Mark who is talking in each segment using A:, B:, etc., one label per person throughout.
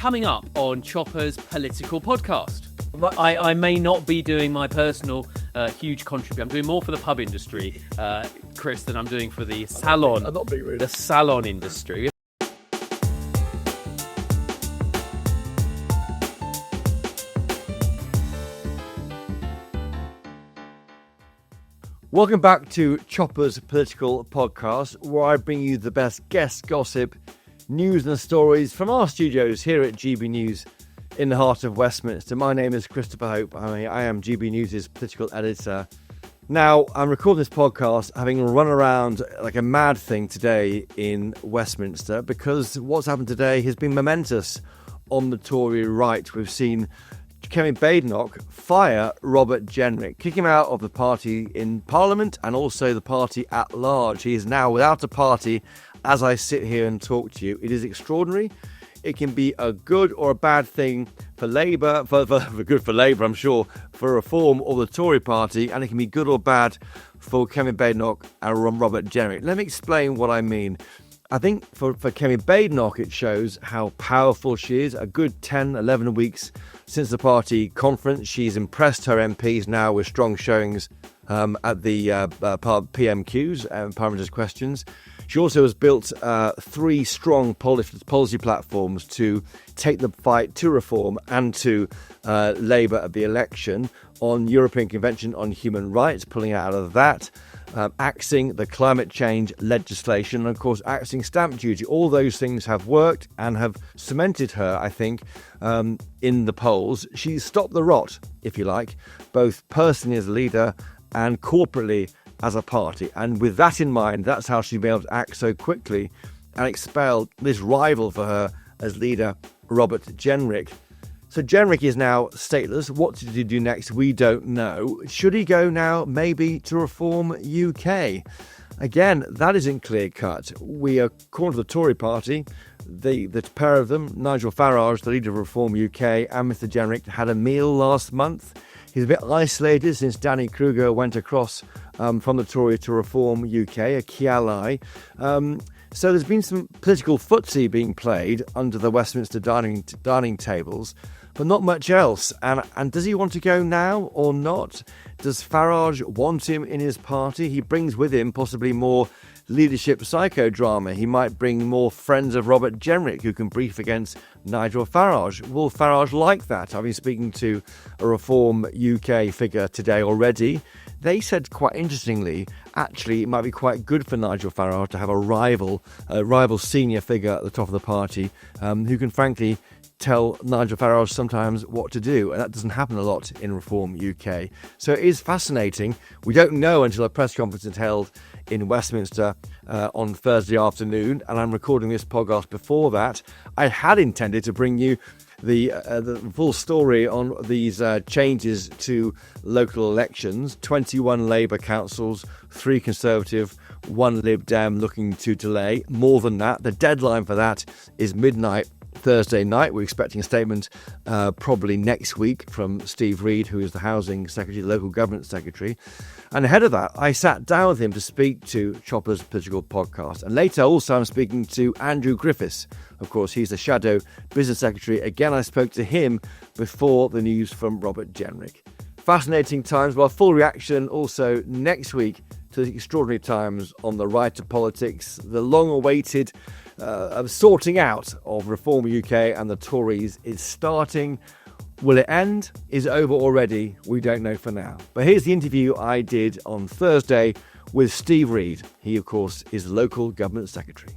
A: coming up on Chopper's political podcast. I may not be doing my personal huge contribution. I'm doing more for the pub industry, Chris, than I'm doing for the salon.
B: I'm not being rude.
A: The salon industry.
B: Welcome back to Chopper's political podcast, where I bring you the best guest gossip, news and stories from our studios here at GB News in the heart of Westminster. My name is Christopher Hope. I am GB News' political editor. Now, I'm recording this podcast having run around like a mad thing today in Westminster because what's happened today has been momentous on the Tory right. We've seen Kevin Badenoch fire Robert Jenrick, kick him out of the party in Parliament and also the party at large. He is now without a party as I sit here and talk to you. It is extraordinary. It can be a good or a bad thing for Labour, for good for Labour, I'm sure, for reform or the Tory party, and it can be good or bad for Kevin Badenoch and Robert Jenrick. Let me explain what I mean. I think for Kevin Badenoch, it shows how powerful she is. A good 10, 11 weeks since the party conference, she's impressed her MPs now with strong showings at the PMQs, Parliamentary Questions. She also has built 3 strong policy platforms to take the fight to reform and to Labour at the election on European Convention on Human Rights, pulling out of that, axing the climate change legislation, and of course axing stamp duty. All those things have worked and have cemented her, I think, in the polls. She's stopped the rot, if you like, both personally as a leader and corporately as a party. And with that in mind, that's how she'll be able to act so quickly and expel this rival for her as leader, Robert Jenrick. So Jenrick is now stateless. What did he do next? We don't know. Should he go now maybe to Reform UK? Again, that isn't clear cut. We are, according to the Tory party, the pair of them, Nigel Farage, the leader of Reform UK, and Mr Jenrick, had a meal last month. He's a bit isolated since Danny Kruger went across from the Tory to Reform UK, a key ally. So there's been some political footsie being played under the Westminster dining tables, but not much else. And does he want to go now or not? Does Farage want him in his party? He brings with him possibly more leadership psychodrama. He might bring more friends of Robert Jenrick who can brief against Nigel Farage. Will Farage like that? I've been speaking to a Reform UK figure today already. They said quite interestingly, actually, it might be quite good for Nigel Farage to have a rival senior figure at the top of the party who can frankly tell Nigel Farage sometimes what to do, and that doesn't happen a lot in Reform UK. So it is fascinating. We don't know until a press conference is held in Westminster on Thursday afternoon, and I'm recording this podcast before that. I had intended to bring you the full story on these changes to local elections. 21 Labour councils, 3 Conservative, 1 Lib Dem looking to delay. More than that, the deadline for that is midnight Thursday night. We're expecting a statement probably next week from Steve Reid, who is the Housing Secretary, the Local Government Secretary. And ahead of that, I sat down with him to speak to Chopper's political podcast. And later, also, I'm speaking to Andrew Griffith. Of course, he's the Shadow Business Secretary. Again, I spoke to him before the news from Robert Jenrick. Fascinating times. Well, full reaction also next week to the extraordinary times on the right of politics, the long-awaited sorting out of Reform UK and the Tories is starting. Will it end? Is it over already? We don't know for now. But here's the interview I did on Thursday with Steve Reid. He, of course, is the Local Government Secretary.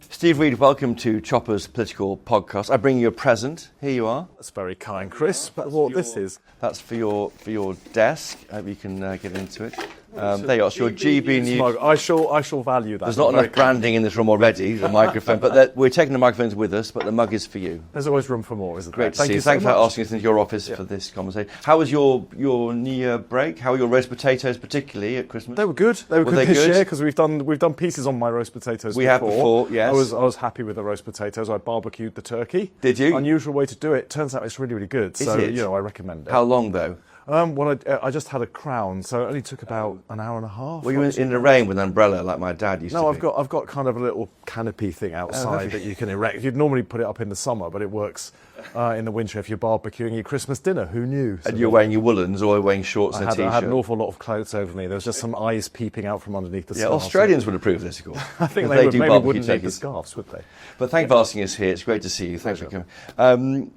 B: Steve Reid, welcome to Chopper's Political Podcast. I bring you a present. Here you are.
C: That's very kind, Chris. That's what this is.
B: That's for your desk. I hope you can get into it. There you are. It's your GB News.
C: I shall value that.
B: There's not enough branding in this room already, the microphone, but we're taking the microphones with us, but the mug is for you.
C: There's always room for more, isn't there?
B: Great to see you. Thanks for asking us into your office for this conversation. How was your New Year break? How were your roast potatoes, particularly at Christmas?
C: They were good. They were good this year because we've done pieces on my roast potatoes.
B: We have before, yes.
C: I was happy with the roast potatoes. I barbecued the turkey.
B: Did you?
C: Unusual way to do it. Turns out it's really, really good.
B: Is it?
C: I recommend it.
B: How long though?
C: Well, I just had a crown, so it only took about an hour and a half.
B: Were you in the rain with an umbrella like my dad used to
C: No,
B: be?
C: I've got kind of a little canopy thing outside that you can erect. You'd normally put it up in the summer, but it works in the winter if you're barbecuing your Christmas dinner. Who knew?
B: And you're wearing your woolens or wearing shorts and a t-shirt?
C: I had an awful lot of clothes over me. There was just some eyes peeping out from underneath the scarf.
B: Yeah, Australians would approve this, of course.
C: I think they maybe wouldn't need the scarves, would they?
B: But thank you for asking us here. It's great to see you. Thanks for coming.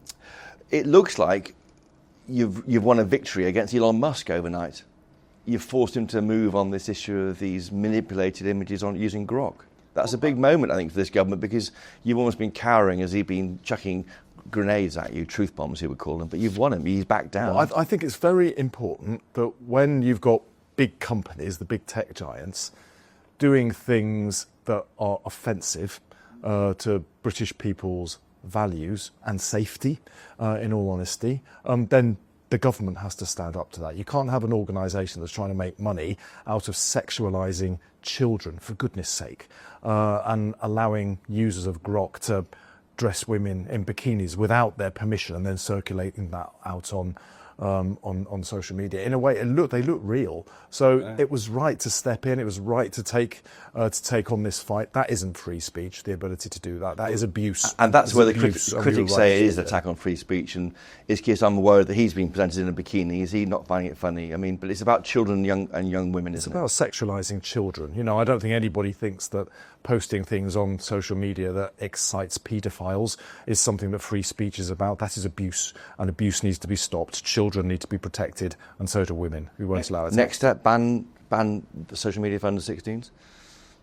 B: It looks like you've won a victory against Elon Musk overnight. You've forced him to move on this issue of these manipulated images on using Grok. That's a big moment, I think, for this government, because you've almost been cowering as he's been chucking grenades at you, truth bombs he would call them, but you've won him, he's backed down.
C: Well, I think it's very important that when you've got big companies, the big tech giants, doing things that are offensive to British people's values and safety, in all honesty, then the government has to stand up to that. You can't have an organisation that's trying to make money out of sexualising children, for goodness sake, and allowing users of Grok to dress women in bikinis without their permission and then circulating that out on social media. In a way, they look real. So it was right to step in. It was right to take on this fight. That isn't free speech. The ability to do that. That is abuse.
B: And that's where the critics say it is an attack on free speech. And it's case I'm worried that he's being presented in a bikini. Is he not finding it funny? I mean, but it's about children and young women, isn't it?
C: It's about sexualising children. You know, I don't think anybody thinks that posting things on social media that excites paedophiles is something that free speech is about. That is abuse, and abuse needs to be stopped. Children need to be protected, and so do women. We won't allow it.
B: Next step, ban the social media for under 16s?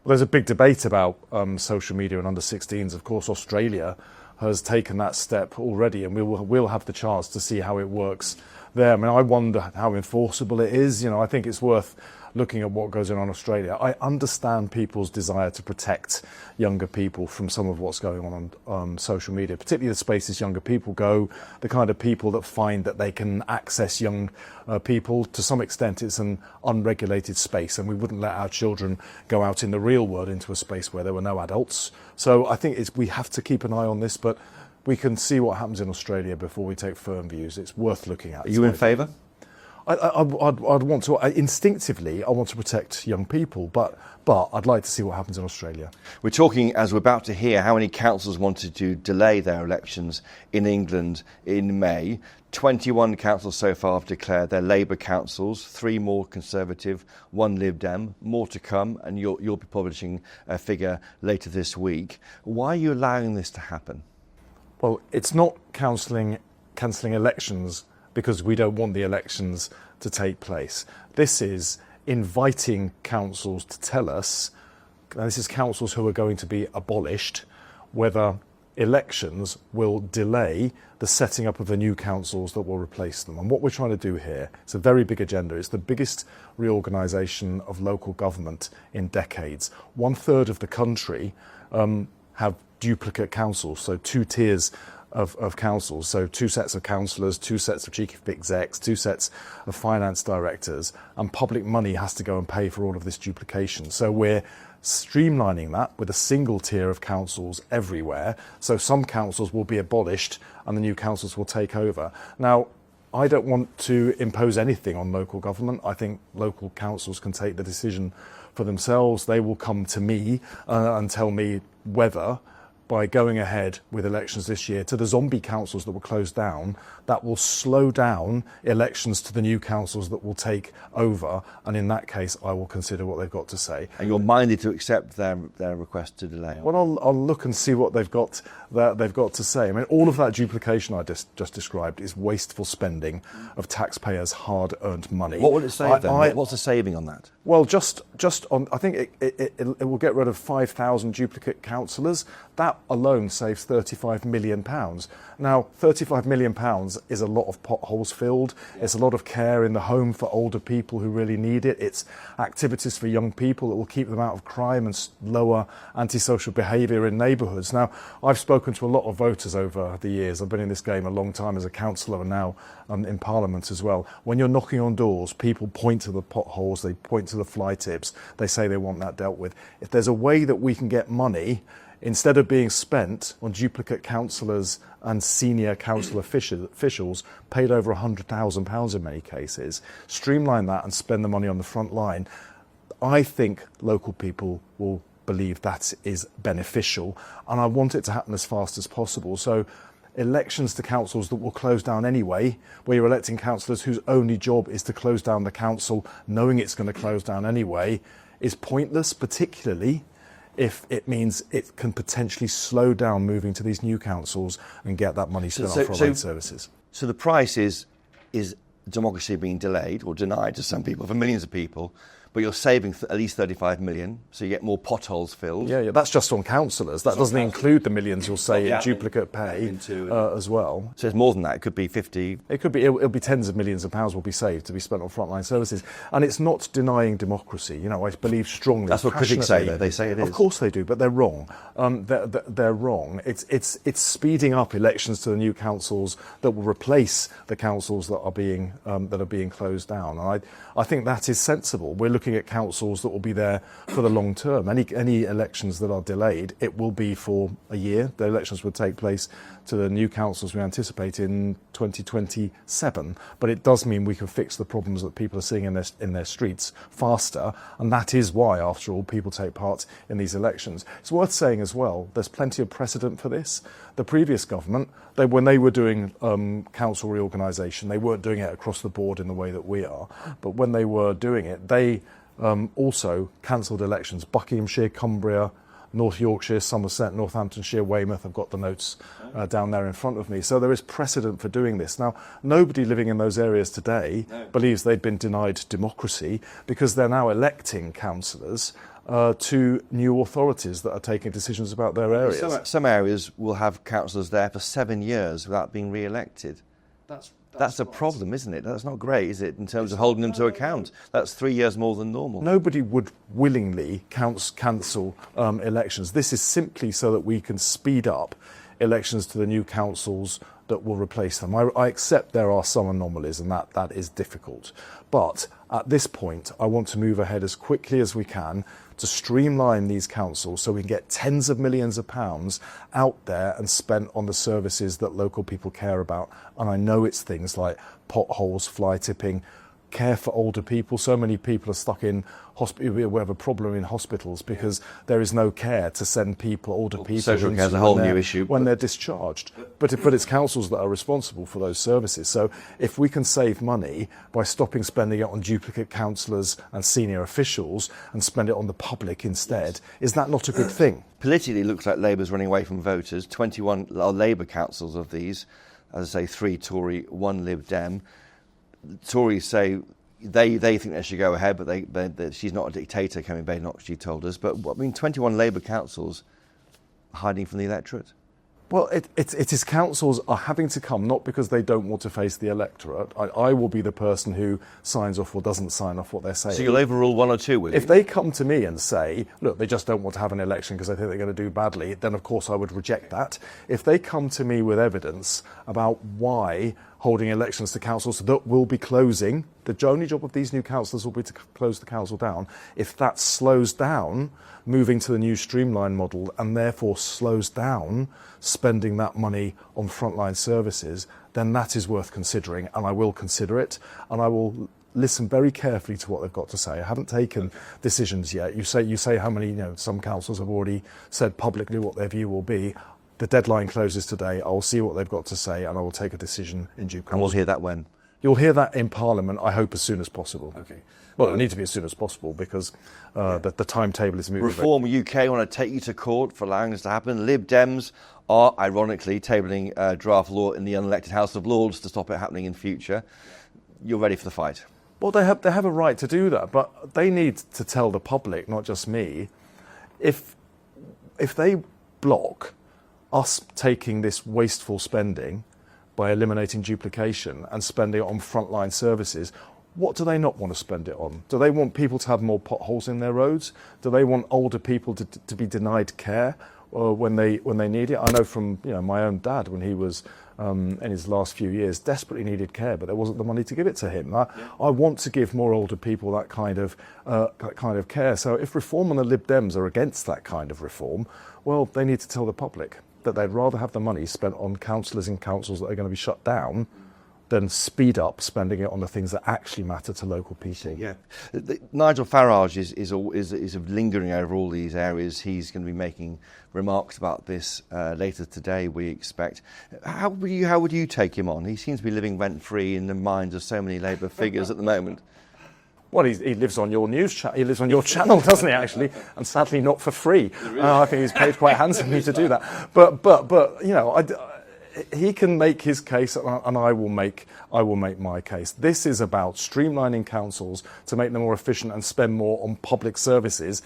C: Well, there's a big debate about social media and under 16s. Of course, Australia has taken that step already, and we'll have the chance to see how it works there. I mean, I wonder how enforceable it is. You know, I think it's worth looking at what goes on in Australia. I understand people's desire to protect younger people from some of what's going on social media, particularly the spaces younger people go, the kind of people that find that they can access young people. To some extent, it's an unregulated space, and we wouldn't let our children go out in the real world into a space where there were no adults. So I think we have to keep an eye on this, but we can see what happens in Australia before we take firm views. It's worth looking at.
B: Are you in favour?
C: I'd want to, instinctively, I want to protect young people, but I'd like to see what happens in Australia.
B: We're talking, as we're about to hear, how many councils wanted to delay their elections in England in May. 21 councils so far have declared they're Labour councils, 3 more Conservative, 1 Lib Dem, more to come, and you'll be publishing a figure later this week. Why are you allowing this to happen?
C: Well, it's not cancelling elections because we don't want the elections to take place. This is inviting councils to tell us, and this is councils who are going to be abolished, whether elections will delay the setting up of the new councils that will replace them. And what we're trying to do here, it's a very big agenda. It's the biggest reorganisation of local government in decades. 1/3 of the country have duplicate councils, so 2 tiers of councils, so 2 sets of councillors, 2 sets of chief execs, 2 sets of finance directors, and public money has to go and pay for all of this duplication. So we're streamlining that with a single tier of councils everywhere, so some councils will be abolished and the new councils will take over. Now, I don't want to impose anything on local government. I think local councils can take the decision for themselves. They will come to me and tell me whether, by going ahead with elections this year to the zombie councils that were closed down, that will slow down elections to the new councils that will take over. And in that case, I will consider what they've got to say.
B: And you're minded to accept their request to delay?
C: Well, I'll look and see what they've got to say. I mean, all of that duplication I just described is wasteful spending of taxpayers' hard-earned money.
B: What will it save then? What's the saving on that?
C: Well, just on, I think it will get rid of 5,000 duplicate councillors. That alone saves £35 million. Now, £35 million is a lot of potholes filled. It's a lot of care in the home for older people who really need it. It's activities for young people that will keep them out of crime and lower antisocial behaviour in neighbourhoods. Now, I've spoken to a lot of voters over the years. I've been in this game a long time as a councillor and now in Parliament as well. When you're knocking on doors, people point to the potholes, they point to the fly tips, they say they want that dealt with. If there's a way that we can get money instead of being spent on duplicate councillors and senior council officials paid over £100,000 in many cases, streamline that and spend the money on the front line, I think local people will believe that is beneficial, and I want it to happen as fast as possible. So elections to councils that will close down anyway, where you're electing councillors whose only job is to close down the council, knowing it's going to close down anyway, is pointless, particularly if it means it can potentially slow down moving to these new councils and get that money spent on frontline services.
B: So the price is democracy being delayed or denied to some people, for millions of people, but you're saving at least 35 million, so you get more potholes filled.
C: Yeah, that's just on councillors. That doesn't include the millions you'll say in duplicate pay as well.
B: So it's more than that. It could be 50.
C: It'll be tens of millions of pounds will be saved to be spent on frontline services. And it's not denying democracy. You know, I believe strongly.
B: That's what critics say, though. They say it is.
C: Of course they do, but they're wrong. They're wrong. It's speeding up elections to the new councils that will replace the councils that are being closed down. And I think that is sensible. We're looking at councils that will be there for the long term. Any elections that are delayed, it will be for a year. The elections would take place to the new councils we anticipate in 2027. But it does mean we can fix the problems that people are seeing in their streets faster. And that is why, after all, people take part in these elections. It's worth saying as well, there's plenty of precedent for this. The previous government, when they were doing council reorganisation, they weren't doing it across the board in the way that we are. But when they were doing it, they also cancelled elections. Buckinghamshire, Cumbria, North Yorkshire, Somerset, Northamptonshire, Weymouth. I've got the notes down there in front of me. So there is precedent for doing this. Now, nobody living in those areas today believes they've been denied democracy, because they're now electing councillors to new authorities that are taking decisions about their areas.
B: Some areas will have councillors there for 7 years without being re-elected. That's a problem, isn't it? That's not great, is it, in terms of holding them to account? That's 3 years more than normal.
C: Nobody would willingly cancel elections. This is simply so that we can speed up elections to the new councils that will replace them. I accept there are some anomalies, and that is difficult. But at this point, I want to move ahead as quickly as we can to streamline these councils so we can get tens of millions of pounds out there and spent on the services that local people care about. And I know it's things like potholes, fly tipping, care for older people. So many people are stuck in hospital. We have a problem in hospitals because there is no care to send older people.
B: Social care is a whole new issue
C: when they're discharged. But it's councils that are responsible for those services. So if we can save money by stopping spending it on duplicate councillors and senior officials and spend it on the public instead, is that not a good thing?
B: Politically, it looks like Labour's running away from voters. 21 are Labour councils of these. As I say, 3 Tory, 1 Lib Dem. Tories say they think they should go ahead, but she's not a dictator, Kemi Badenoch, she told us. But 21 Labour councils hiding from the electorate.
C: Well, it is councils are having to come, not because they don't want to face the electorate. I will be the person who signs off or doesn't sign off what they're saying.
B: So you'll overrule 1 or 2, will you?
C: If they come to me and say, look, they just don't want to have an election because they think they're going to do badly, then of course I would reject that. If they come to me with evidence about why holding elections to councils that will be closing, the only job of these new councillors will be to close the council down. If that slows down moving to the new streamline model and therefore slows down spending that money on frontline services, then that is worth considering, and I will consider it, and I will listen very carefully to what they've got to say. I haven't taken decisions yet. You say how many, some councils have already said publicly what their view will be. The deadline closes today. I will see what they've got to say, and I will take a decision in due course.
B: And we'll hear that when?
C: You'll hear that in Parliament, I hope, as soon as possible.
B: Okay.
C: Well, it'll need to be as soon as possible because the timetable is moving.
B: Reform UK want to take you to court for allowing this to happen. Lib Dems are, ironically, tabling draft law in the unelected House of Lords to stop it happening in future. You're ready for the fight?
C: Well, they have a right to do that, but they need to tell the public, not just me, if they block us taking this wasteful spending by eliminating duplication and spending it on frontline services, what do they not want to spend it on? Do they want people to have more potholes in their roads? Do they want older people to be denied care? when they need it. I know from my own dad, when he was in his last few years, desperately needed care, but there wasn't the money to give it to him. I want to give more older people that kind of care. So if Reform and the Lib Dems are against that kind of reform, well, they need to tell the public that they'd rather have the money spent on councillors in councils that are going to be shut down than speed up spending it on the things that actually matter to local people.
B: Yeah, Nigel Farage is lingering over all these areas. He's going to be making remarks about this later today, we expect. How would you take him on? He seems to be living rent-free in the minds of so many Labour figures at the moment.
C: Well, he lives on your news he lives on your channel, doesn't he? Actually, and sadly not for free. I think he's paid quite handsomely to do that. But he can make his case, and I will make my case. This is about streamlining councils to make them more efficient and spend more on public services.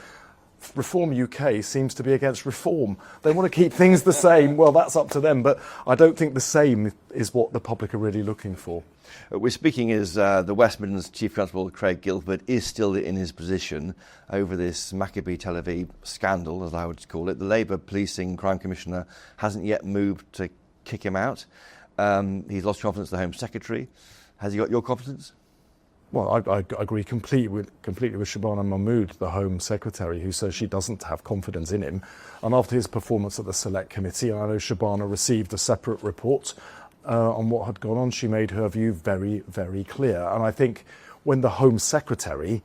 C: Reform UK seems to be against reform. They want to keep things the same. Well, that's up to them, but I don't think the same is what the public are really looking for.
B: We're speaking as the West Midlands Chief Constable, Craig Guilford, is still in his position over this Maccabee Tel Aviv scandal, as I would call it. The Labour Policing Crime Commissioner hasn't yet moved to kick him out. He's lost confidence in the Home Secretary. Has he got your confidence?
C: Well, I agree completely with Shabana Mahmood, the Home Secretary, who says she doesn't have confidence in him. And after his performance at the Select Committee, and I know Shabana received a separate report on what had gone on, she made her view very, very clear. And I think when the Home Secretary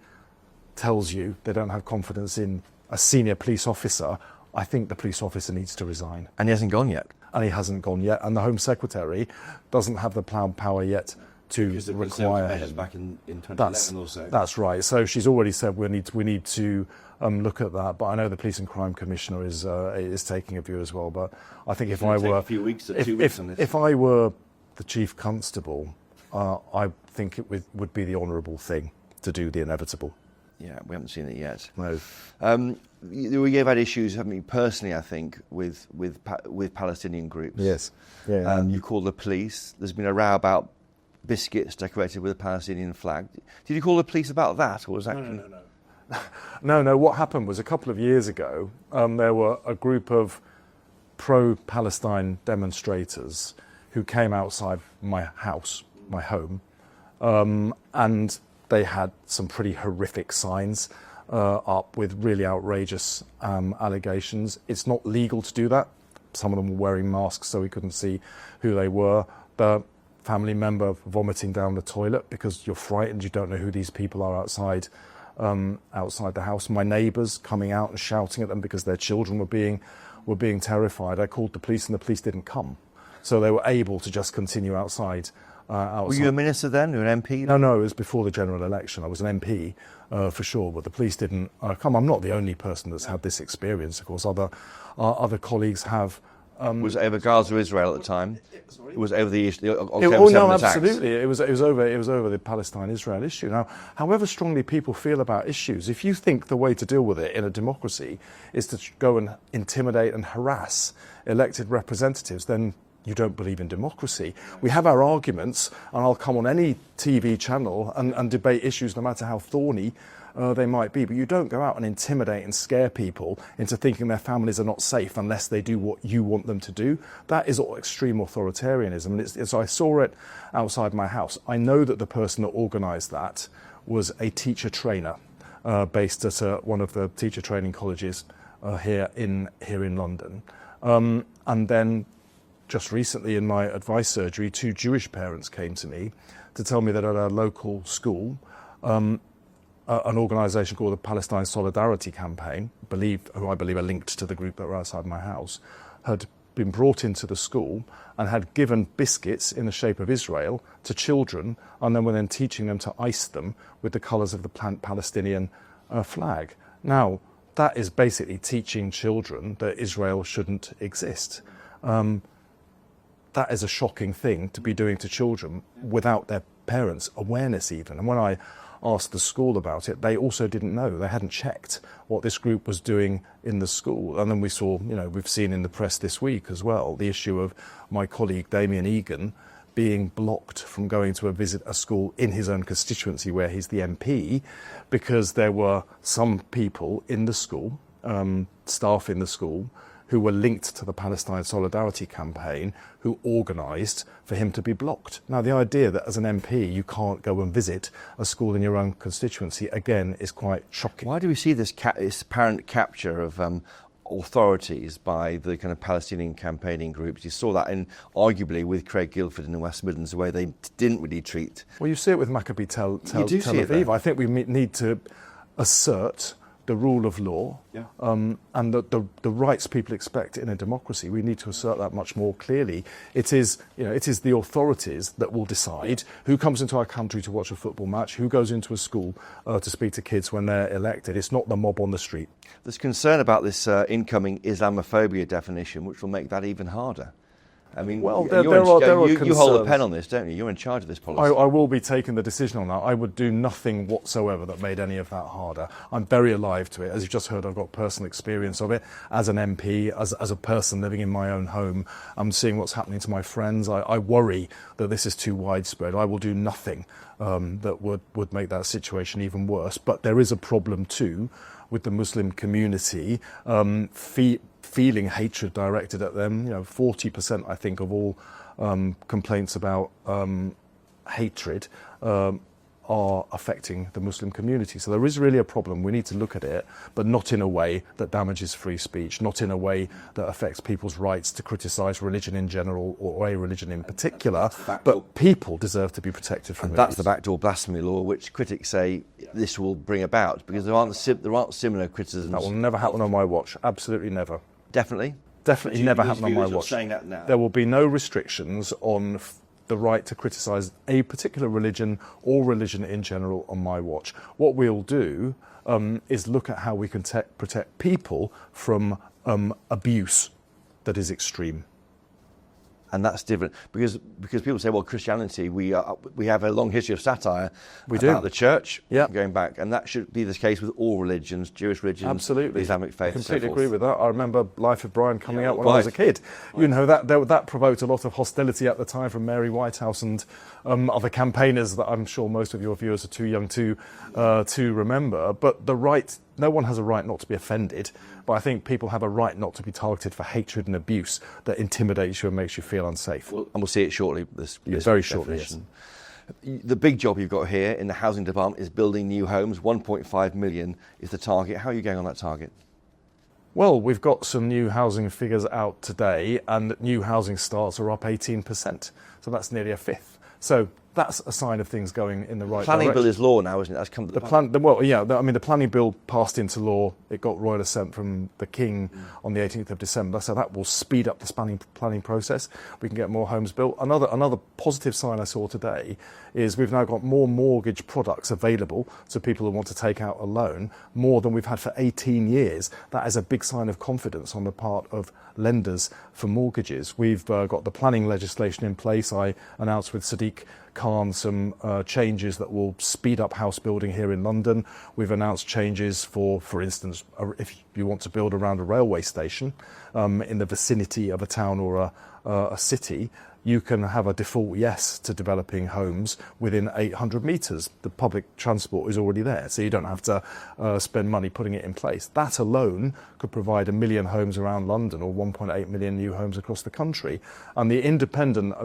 C: tells you they don't have confidence in a senior police officer, I think the police officer needs to resign.
B: And he hasn't gone yet.
C: And he hasn't gone yet. And the Home Secretary doesn't have the power yet to require him.
B: Back in 2011 or so.
C: That's right. So she's already said we need to look at that. But I know the Police and Crime Commissioner is taking a view as well. But I think if I were
B: 2 weeks on this.
C: If I were the Chief Constable, I think it would be the honourable thing to do the inevitable.
B: Yeah, we haven't seen it yet.
C: No.
B: You've had issues, haven't you, personally, I think, with Palestinian groups.
C: Yes. Yeah.
B: You call the police. There's been a row about biscuits decorated with a Palestinian flag. Did you call the police about that, or was that?
C: No. What happened was a couple of years ago, there were a group of pro-Palestine demonstrators who came outside my house, my home, and they had some pretty horrific signs up with really outrageous allegations. It's not legal to do that. Some of them were wearing masks, so we couldn't see who they were. The family member vomiting down the toilet because you're frightened, you don't know who these people are outside the house. My neighbours coming out and shouting at them because their children were being terrified. I called the police and the police didn't come, so they were able to just continue outside. Were
B: you a minister then, or an MP?
C: No, it was before the general election. I was an MP for sure, but the police didn't come. I'm not the only person that's had this experience. Of course, other colleagues have.
B: Was it over Gaza, Israel at the time?
C: Sorry?
B: It was over the issue.
C: No, absolutely. It was over the Palestine-Israel issue. Now, however strongly people feel about issues, if you think the way to deal with it in a democracy is to go and intimidate and harass elected representatives, then you don't believe in democracy. We have our arguments, and I'll come on any TV channel and debate issues, no matter how thorny they might be, but you don't go out and intimidate and scare people into thinking their families are not safe unless they do what you want them to do. That is extreme authoritarianism, and I saw it outside my house. I know that the person that organised that was a teacher trainer based at one of the teacher training colleges here in London, and then just recently in my advice surgery, 2 Jewish parents came to me to tell me that at a local school, an organisation called the Palestine Solidarity Campaign, who I believe are linked to the group that were outside my house, had been brought into the school and had given biscuits in the shape of Israel to children, and then were then teaching them to ice them with the colours of the Palestinian flag. Now, that is basically teaching children that Israel shouldn't exist. That is a shocking thing to be doing to children without their parents' awareness even. And when I asked the school about it, they also didn't know. They hadn't checked what this group was doing in the school. And then we saw, we've seen in the press this week as well, the issue of my colleague Damien Egan being blocked from going to visit a school in his own constituency where he's the MP, because there were some people in the school, staff in the school, who were linked to the Palestine Solidarity Campaign who organised for him to be blocked. Now, the idea that as an MP you can't go and visit a school in your own constituency, again, is quite shocking.
B: Why do we see this apparent capture of authorities by the kind of Palestinian campaigning groups? You saw that arguably with Craig Guildford in the West Midlands, the way they didn't really treat.
C: Well, you see it with Maccabi Tel Aviv. I think we need to assert the rule of law, and the rights people expect in a democracy. We need to assert that much more clearly. It is the authorities that will decide who comes into our country to watch a football match, who goes into a school to speak to kids when they're elected. It's not the mob on the street.
B: There's concern about this incoming Islamophobia definition, which will make that even harder. I mean,
C: well,
B: you hold the pen on this, don't you? You're in charge of this policy.
C: I will be taking the decision on that. I would do nothing whatsoever that made any of that harder. I'm very alive to it. As you've just heard, I've got personal experience of it. As an MP, as a person living in my own home, I'm seeing what's happening to my friends. I worry that this is too widespread. I will do nothing that would make that situation even worse. But there is a problem too with the Muslim community feeling hatred directed at them. 40%, I think, of all complaints about hatred are affecting the Muslim community. So there is really a problem. We need to look at it, but not in a way that damages free speech, not in a way that affects people's rights to criticise religion in general or a religion in particular. But people deserve to be protected from it.
B: That's the backdoor blasphemy law, which critics say this will bring about, because there aren't similar criticisms.
C: That will never happen on my watch. Absolutely never.
B: Definitely?
C: Definitely never happen on my watch.
B: Saying that now.
C: There will be no restrictions on the right to criticise a particular religion or religion in general on my watch. What we'll do is look at how we can protect people from abuse that is extreme.
B: And that's different because people say, well, Christianity, we have a long history of satire about the church going back, and that should be the case with all religions, Jewish religions,
C: absolutely,
B: Islamic faith.
C: I completely agree with that. I remember Life of Brian coming out when
B: right.
C: I was a kid. Right. That provoked a lot of hostility at the time from Mary Whitehouse and other campaigners that I'm sure most of your viewers are too young to remember. But no one has a right not to be offended, but I think people have a right not to be targeted for hatred and abuse that intimidates you and makes you feel unsafe.
B: And we'll see it shortly.
C: Very shortly, yes.
B: The big job you've got here in the housing department is building new homes. 1.5 million is the target. How are you going on that target?
C: Well, we've got some new housing figures out today, and new housing starts are up 18%. So that's nearly a fifth. So that's a sign of things going in the right
B: planning
C: direction.
B: Bill is law now, isn't it? That's come to
C: the planning bill passed into law. It got royal assent from the King on the 18th of December, so that will speed up the planning process. We can get more homes built. Another positive sign I saw today is we've now got more mortgage products available to people who want to take out a loan, more than we've had for 18 years. That is a big sign of confidence on the part of lenders for mortgages. We've got the planning legislation in place. I announced with Sadiq Khan some changes that will speed up house building here in London. We've announced changes for instance, if you want to build around a railway station in the vicinity of a town or a city, you can have a default yes to developing homes within 800 metres. The public transport is already there, so you don't have to spend money putting it in place. That alone could provide 1 million homes around London, or 1.8 million new homes across the country. And the independent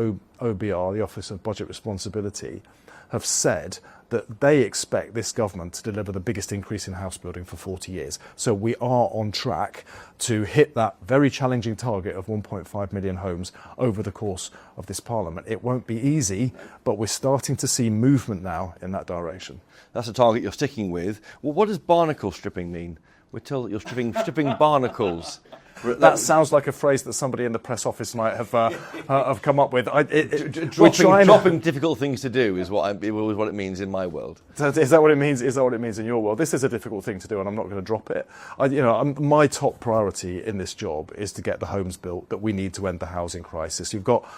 C: OBR, the Office of Budget Responsibility, have said that they expect this government to deliver the biggest increase in house building for 40 years. So we are on track to hit that very challenging target of 1.5 million homes over the course of this Parliament. It won't be easy, but we're starting to see movement now in that direction.
B: That's a target you're sticking with. Well, what does barnacle stripping mean? We're told that you're stripping barnacles.
C: That sounds like a phrase that somebody in the press office might have come up with.
B: Dropping difficult things to do is what it means in my world.
C: Is that what it means? Is that what it means in your world? This is a difficult thing to do, and I'm not going to drop it. My top priority in this job is to get the homes built that we need to end the housing crisis. You've got.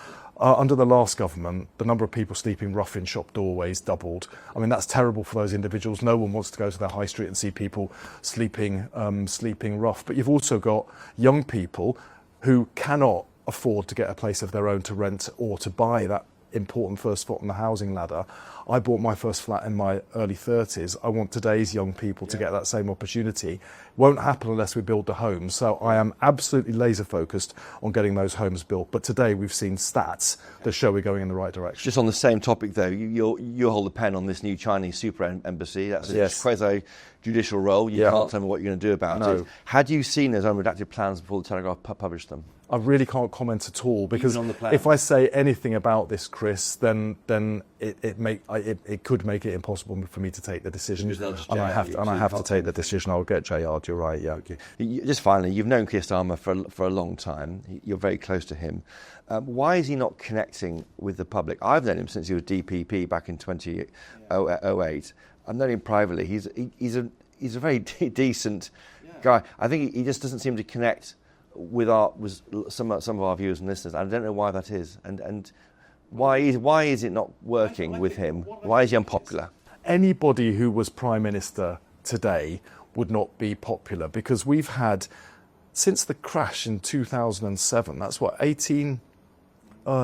C: Under the last government, the number of people sleeping rough in shop doorways doubled. I mean, that's terrible for those individuals. No one wants to go to their high street and see people sleeping rough. But you've also got young people who cannot afford to get a place of their own to rent or to buy that important first foot on the housing ladder. I bought my first flat in my early 30s. I want today's young people to get that same opportunity. Won't happen unless we build the homes. So I am absolutely laser focused on getting those homes built. But today we've seen stats that show we're going in the right direction.
B: Just on the same topic, though, you hold the pen on this new Chinese super embassy. That's a quasi-judicial role. You can't tell me what you're going to do about it. Had you seen those unredacted plans before the Telegraph published them?
C: I really can't comment at all, because if I say anything about this, Chris, then it could make it impossible for me to take the decision, and I have to take the decision. I'll get JR'd. You're right. Yeah. Okay.
B: Just finally, you've known Keir Starmer for a long time. You're very close to him. Why is he not connecting with the public? I've known him since he was DPP back in 2008. I've known him privately. He's a very decent guy. I think he just doesn't seem to connect with some of our viewers and listeners. I don't know why that is, and why is it not working with him? Why is he unpopular?
C: Anybody who was Prime Minister today would not be popular, because we've had, since the crash in 2007, that's what, 18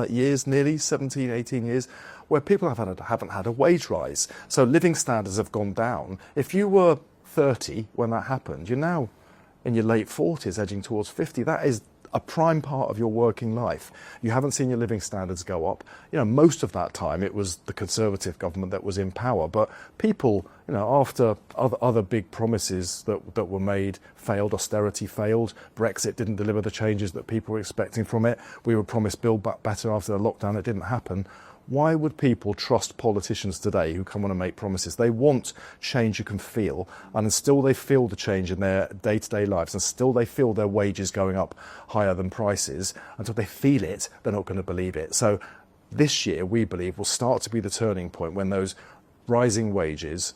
C: years, nearly 17, 18 years, where people haven't had a wage rise. So living standards have gone down. If you were 30 when that happened, you're now in your late 40s, edging towards 50. That is a prime part of your working life. You haven't seen your living standards go up. Most of that time it was the Conservative government that was in power, but people, after other big promises that were made failed, austerity failed, Brexit didn't deliver the changes that people were expecting from it. We were promised Build Back Better after the lockdown. It didn't happen. Why would people trust politicians today who come on and make promises? They want change you can feel, and until they feel the change in their day-to-day lives, and still they feel their wages going up higher than prices, until they feel it, they're not going to believe it. So this year, we believe, will start to be the turning point when those rising wages,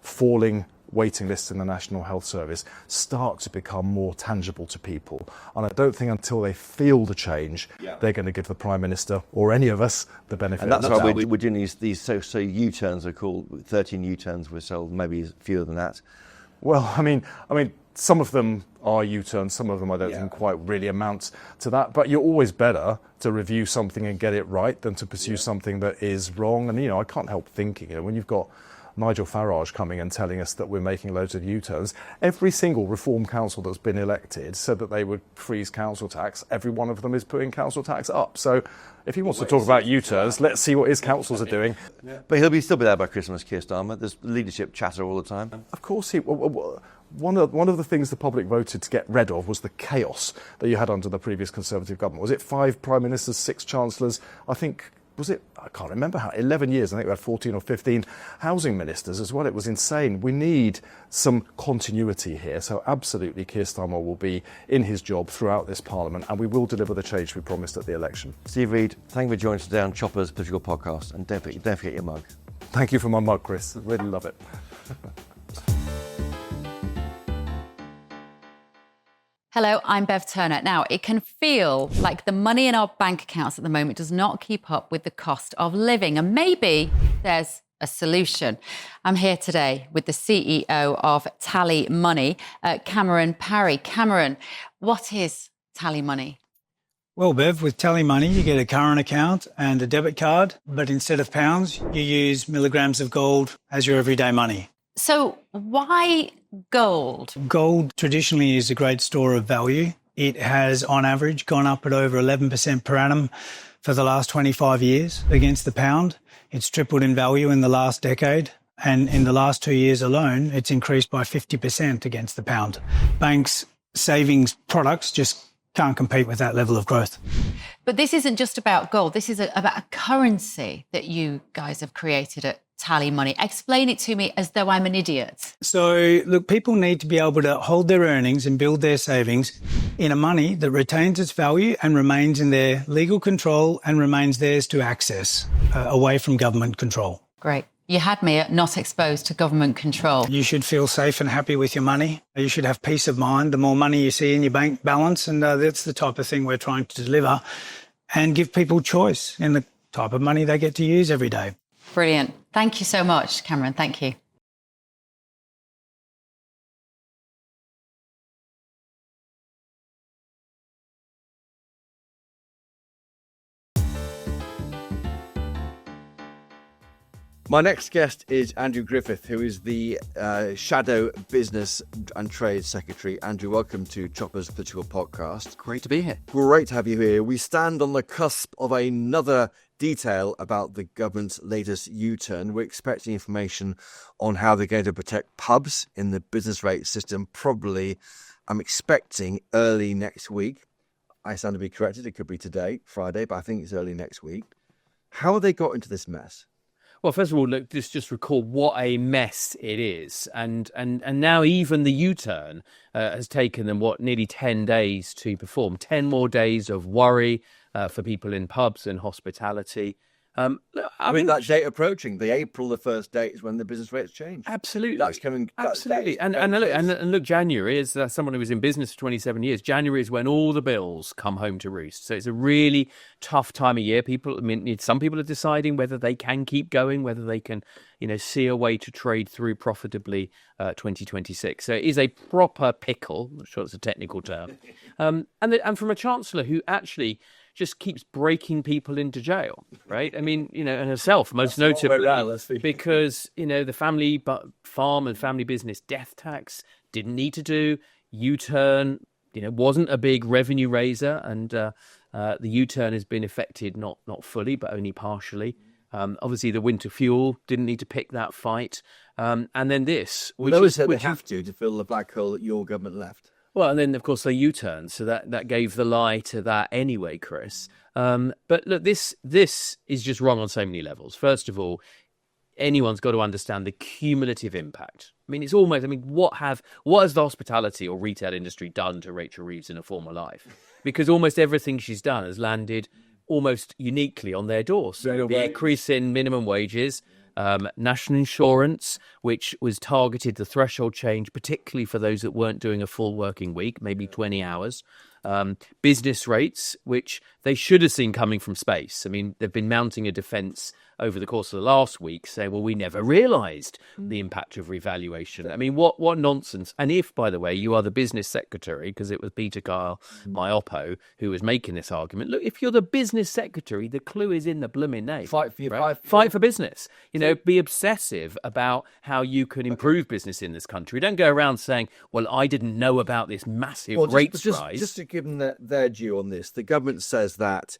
C: falling waiting lists in the National Health Service start to become more tangible to people. And I don't think until they feel the change, they're going to give the Prime Minister or any of us the benefit.
B: And that's why we're doing these so U-turns are called. 13 U-turns were sold, maybe fewer than that.
C: Well, I mean, some of them are U-turns, some of them I don't think quite really amount to that. But you're always better to review something and get it right than to pursue something that is wrong. And, I can't help thinking, when you've got Nigel Farage coming and telling us that we're making loads of U-turns. Every single Reform Council that's been elected said that they would freeze council tax. Every one of them is putting council tax up. So if he wants to talk about U-turns, let's see what his councils are doing.
B: But he'll still be there by Christmas, Keir Starmer. There's leadership chatter all the time.
C: Of course he... One of the things the public voted to get rid of was the chaos that you had under the previous Conservative government. Was it 5 Prime Ministers, 6 Chancellors? I think... I can't remember how, 11 years, I think we had 14 or 15 housing ministers as well. It was insane. We need some continuity here. So absolutely, Keir Starmer will be in his job throughout this Parliament, and we will deliver the change we promised at the election.
B: Steve Reid, thank you for joining us today on Chopper's Political Podcast, and don't forget your mug.
C: Thank you for my mug, Chris. Really love it.
D: Hello, I'm Bev Turner. Now, it can feel like the money in our bank accounts at the moment does not keep up with the cost of living, and maybe there's a solution. I'm here today with the CEO of TallyMoney, Cameron Parry. Cameron, what is TallyMoney?
E: Well, Bev, with TallyMoney, you get a current account and a debit card, but instead of pounds, you use milligrams of gold as your everyday money.
D: So why gold?
E: Gold traditionally is a great store of value. It has, on average, gone up at over 11% per annum for the last 25 years against the pound. It's tripled in value in the last decade. And in the last 2 years alone, it's increased by 50% against the pound. Banks' savings products just can't compete with that level of growth.
D: But this isn't just about gold. This is about a currency that you guys have created at TallyMoney. Explain it to me as though I'm an idiot.
E: So, look, people need to be able to hold their earnings and build their savings in a money that retains its value and remains in their legal control and remains theirs to access, away from government control.
D: Great. You had me at not exposed to government control.
E: You should feel safe and happy with your money. You should have peace of mind the more money you see in your bank balance, and that's the type of thing we're trying to deliver, and give people choice in the type of money they get to use every day.
D: Brilliant. Thank you so much, Cameron. Thank you.
B: My next guest is Andrew Griffith, who is the Shadow Business and Trade Secretary. Andrew, welcome to Chopper's Political Podcast.
A: Great to be here.
B: Great to have you here. We stand on the cusp of another detail about the government's latest U-turn. We're expecting information on how they're going to protect pubs in the business rate system, probably, I'm expecting, early next week. I stand to be corrected. It could be today, Friday, but I think it's early next week. How have they got into this mess?
A: Well, first of all, look, just recall what a mess it is. And now even the U-turn has taken them, nearly 10 days to perform. 10 more days of worry for people in pubs and hospitality.
B: I mean, that date approaching, the April the 1st date is when the business rates change.
A: Absolutely.
B: That's coming.
A: Absolutely. And look, January is someone who was in business for 27 years. January is when all the bills come home to roost. So it's a really tough time of year. Some people are deciding whether they can keep going, whether they can, see a way to trade through profitably 2026. So it is a proper pickle. I'm not sure it's a technical term. And from a chancellor who actually just keeps breaking people into jail, right? I mean, and herself, most notably, because, the family farm and family business death tax didn't need to do. U-turn, wasn't a big revenue raiser. And the U-turn has been affected, not fully, but only partially. Obviously, the winter fuel didn't need to pick that fight. And then this.
B: Those said they have to fill the black hole that your government left.
A: Well, and then, of course, they U-turn, so that gave the lie to that anyway, Chris. But look, this is just wrong on so many levels. First of all, anyone's got to understand the cumulative impact. I mean, it's almost, what has the hospitality or retail industry done to Rachel Reeves in her former life? Because almost everything she's done has landed almost uniquely on their doors. The increase in minimum wages, national insurance, which was targeted, the threshold change, particularly for those that weren't doing a full working week, maybe 20 hours. Business rates, which they should have seen coming from space. I mean, they've been mounting a defence over the course of the last week saying, well, we never realised the impact of revaluation. I mean, what nonsense. And if, by the way, you are the business secretary, because it was Peter Kyle, my oppo, who was making this argument, look, if you're the business secretary, the clue is in the blooming name.
B: Fight for your
A: right? Fight for business. Be obsessive about how you can improve business in this country. Don't go around saying, well, I didn't know about this massive rates rise.
B: Just to give them their due on this, the government says that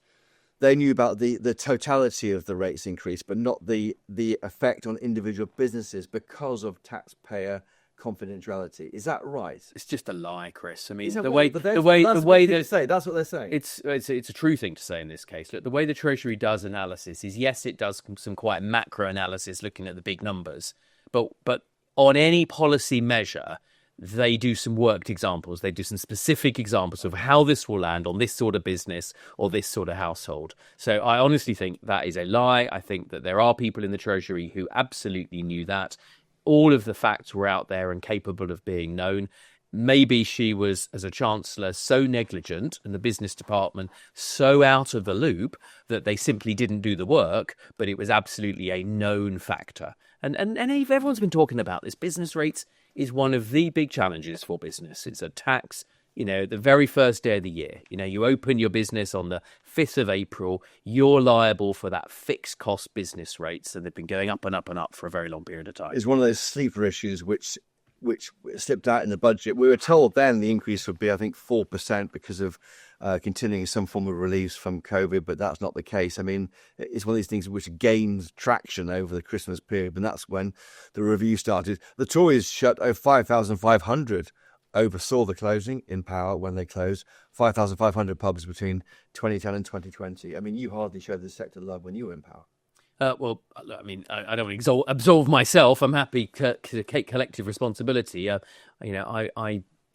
B: they knew about the totality of the rates increase, but not the effect on individual businesses because of taxpayer confidentiality. Is that right?
A: It's just a lie, Chris. I mean,
B: that's
A: what they say. That's what they're saying. It's a true thing to say in this case. Look, the way the Treasury does analysis is, yes, it does some quite macro analysis looking at the big numbers, but on any policy measure, they do some worked examples. They do some specific examples of how this will land on this sort of business or this sort of household. So I honestly think that is a lie. I think that there are people in the Treasury who absolutely knew that. All of the facts were out there and capable of being known. Maybe she was, as a chancellor, so negligent and the business department so out of the loop that they simply didn't do the work, but it was absolutely a known factor. And everyone's been talking about this. Business rates is one of the big challenges for business. It's a tax, the very first day of the year. You open your business on the 5th of April, you're liable for that fixed cost business rates, and they've been going up and up and up for a very long period of time.
B: It's one of those sleeper issues which slipped out in the budget. We were told then the increase would be, I think, 4% because of continuing some form of reliefs from COVID, but that's not the case. I mean, it's one of these things which gained traction over the Christmas period, and that's when the review started. The Tories shut 5,500, oversaw the closing in power when they closed 5,500 pubs between 2010 and 2020. I mean, you hardly showed the sector love when you were in power.
A: Well, I mean, I don't want to absolve myself. I'm happy to take collective responsibility. I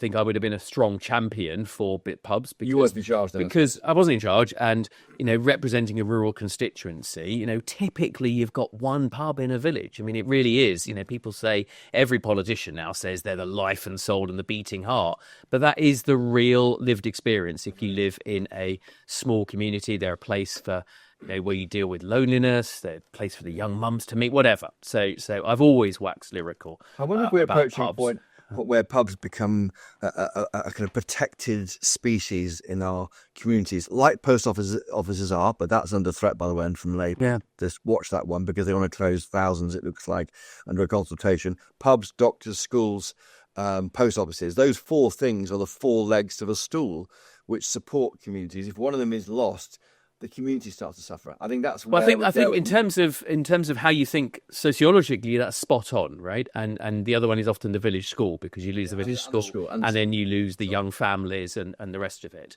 A: think I would have been a strong champion for bit pubs. Because,
B: you wasn't in charge then.
A: Because I wasn't in charge, and, representing a rural constituency, typically you've got one pub in a village. I mean, it really is. People say, every politician now says they're the life and soul and the beating heart. But that is the real lived experience. If you live in a small community, they're a place for where you deal with loneliness, they're a place for the young mums to meet, whatever. So I've always waxed lyrical.
B: I wonder if we're approaching a point. where pubs become a kind of protected species in our communities, like post offices are, but that's under threat, by the way, and from Labour.
A: Yeah.
B: Just watch that one because they want to close thousands, it looks like, under a consultation. Pubs, doctors, schools, post offices. Those four things are the four legs of a stool which support communities. If one of them is lost, the community starts to suffer. I think that's where
A: I think in terms of how you think sociologically, that's spot on, right? And the other one is often the village school, because you lose the village school and then you lose the young families and the rest of it.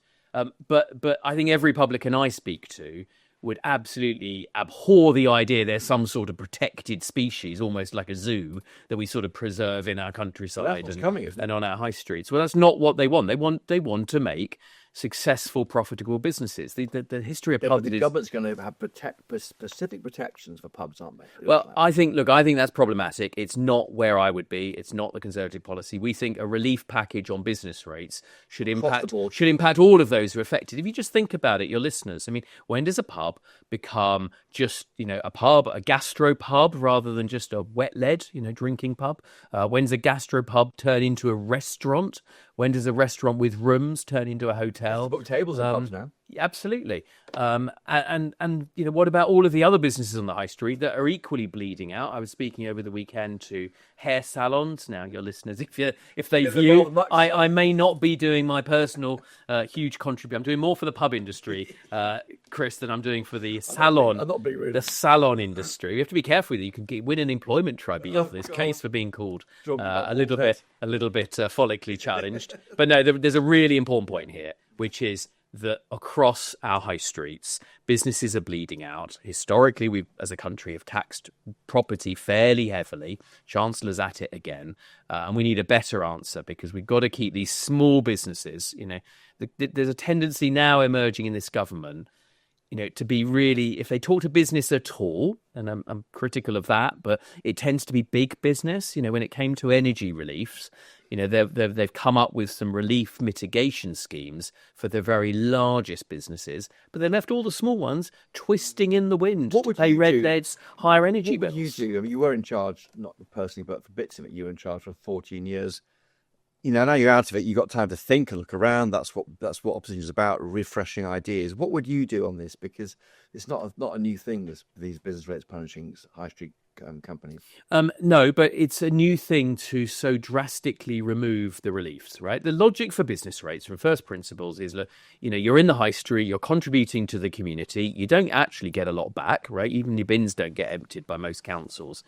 A: But I think every publican I speak to would absolutely abhor the idea there's some sort of protected species, almost like a zoo, that we sort of preserve in our countryside and on our high streets. Well, that's not what they want. They want to make successful, profitable businesses. The history of pubs
B: but the government's going to have specific protections for pubs, aren't they?
A: Well, I think that's problematic. It's not where I would be. It's not the Conservative policy. We think a relief package on business rates should impact all of those who are affected. If you just think about it, your listeners, I mean, when does a pub become just, a pub, a gastro pub, rather than just a wet lead, drinking pub? When does a gastro pub turn into a restaurant? When does a restaurant with rooms turn into a hotel?
B: Book tables in pubs now.
A: Absolutely. And what about all of the other businesses on the high street that are equally bleeding out? I was speaking over the weekend to hair salons. Now, your listeners, if they view, I may not be doing my personal huge contribution. I'm doing more for the pub industry, Chris, than I'm doing for the salon.
B: I'm not being rude.
A: The salon industry. You have to be careful with it. You can win an employment tribunal for this case for being called a little bit follically challenged. But no, there's a really important point here, which is that across our high streets, businesses are bleeding out. Historically, we as a country have taxed property fairly heavily. Chancellor's at it again. And we need a better answer, because we've got to keep these small businesses. There's a tendency now emerging in this government, to be really, if they talk to business at all, and I'm critical of that, but it tends to be big business. When it came to energy reliefs, they've come up with some relief mitigation schemes for the very largest businesses, but they left all the small ones twisting in the wind. What would pay Red's higher energy bills?
B: What would you do? I mean, you were in charge, not personally, but for bits of it, you were in charge for 14 years. Now you're out of it, you've got time to think and look around. That's what opposition is about, refreshing ideas. What would you do on this? Because it's not a new thing, these business rates punishing high street companies.
A: No, but it's a new thing to so drastically remove the reliefs, right? The logic for business rates from first principles is that, you're in the high street, you're contributing to the community, you don't actually get a lot back, right? Even your bins don't get emptied by most councils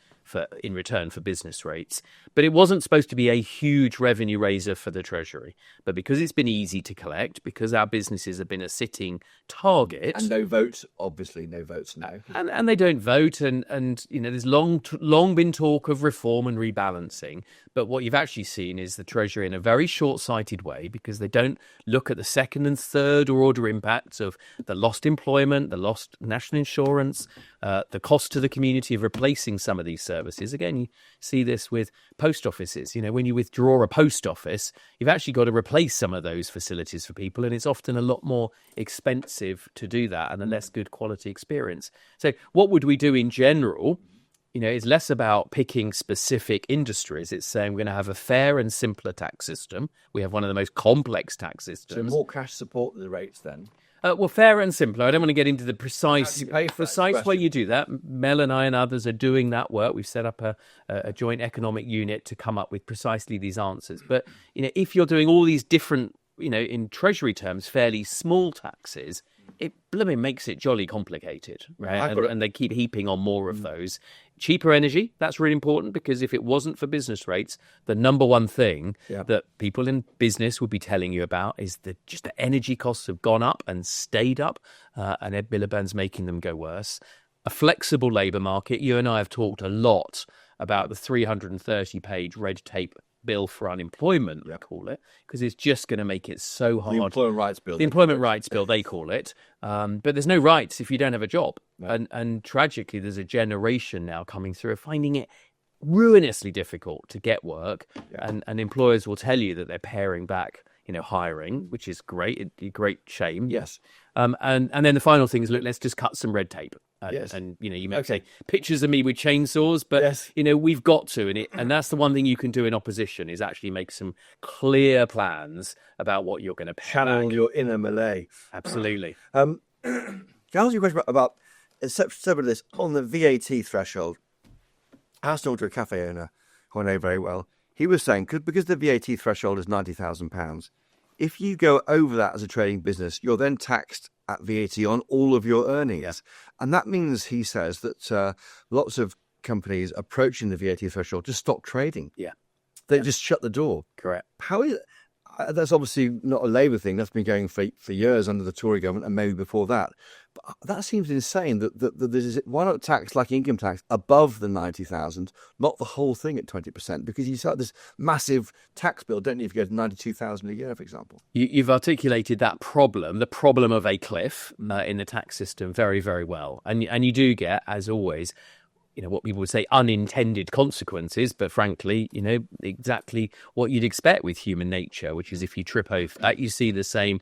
A: in return for business rates. But it wasn't supposed to be a huge revenue raiser for the Treasury. But because it's been easy to collect, because our businesses have been a sitting target.
B: And no votes, obviously no votes now.
A: And they don't vote, and there's long been talk of reform and rebalancing. But what you've actually seen is the Treasury in a very short-sighted way, because they don't look at the second and third order impacts of the lost employment, the lost national insurance, the cost to the community of replacing some of these services. Again, you see this with post offices. When you withdraw a post office, you've actually got to replace some of those facilities for people, and it's often a lot more expensive to do that and a less good quality experience. So what would we do in general? It's less about picking specific industries. It's saying we're going to have a fair and simpler tax system. We have one of the most complex tax systems.
B: So more cash support the rates then?
A: Well, fair and simpler. I don't want to get into the precise way you do that. Mel and I and others are doing that work. We've set up a joint economic unit to come up with precisely these answers. But, if you're doing all these different, in Treasury terms, fairly small taxes, it blooming makes it jolly complicated, right? And they keep heaping on more of those. Cheaper energy, that's really important, because if it wasn't for business rates, the number one thing that people in business would be telling you about is that just the energy costs have gone up and stayed up, and Ed Miliband's making them go worse. A flexible labour market. You and I have talked a lot about the 330-page red tape bill for unemployment, we call it, because it's just going to make it so hard.
B: The employment rights bill.
A: The employment rights bill, they call it. But there's no rights if you don't have a job. No. And tragically, there's a generation now coming through finding it ruinously difficult to get work. Yeah. And employers will tell you that they're paring back, hiring, which is great. A great shame.
B: Yes.
A: And then the final thing is, look, let's just cut some red tape. And you may say pictures of me with chainsaws, but we've got to, and that's the one thing you can do in opposition is actually make some clear plans about what you're going to pay
B: channel
A: back.
B: your inner Malay.
A: Absolutely.
B: Can I ask you a question about separate of this on the VAT threshold? I was talking to a cafe owner who I know very well. He was saying because the VAT threshold is £90,000, if you go over that as a trading business, you're then taxed at VAT on all of your earnings. And that means, he says, that lots of companies approaching the VAT threshold just stop trading. They just shut the door.
A: Correct.
B: How is that's obviously not a Labour thing. That's been going for years under the Tory government and maybe before that. But that seems insane. That why not tax like income tax above the 90,000, not the whole thing at 20%? Because you start this massive tax bill, don't you, if you go to 92,000 a year, for example?
A: You've articulated that problem, the problem of a cliff in the tax system, very, very well. And you do get, as always, what people would say unintended consequences, but frankly, exactly what you'd expect with human nature, which is if you trip over that, you see the same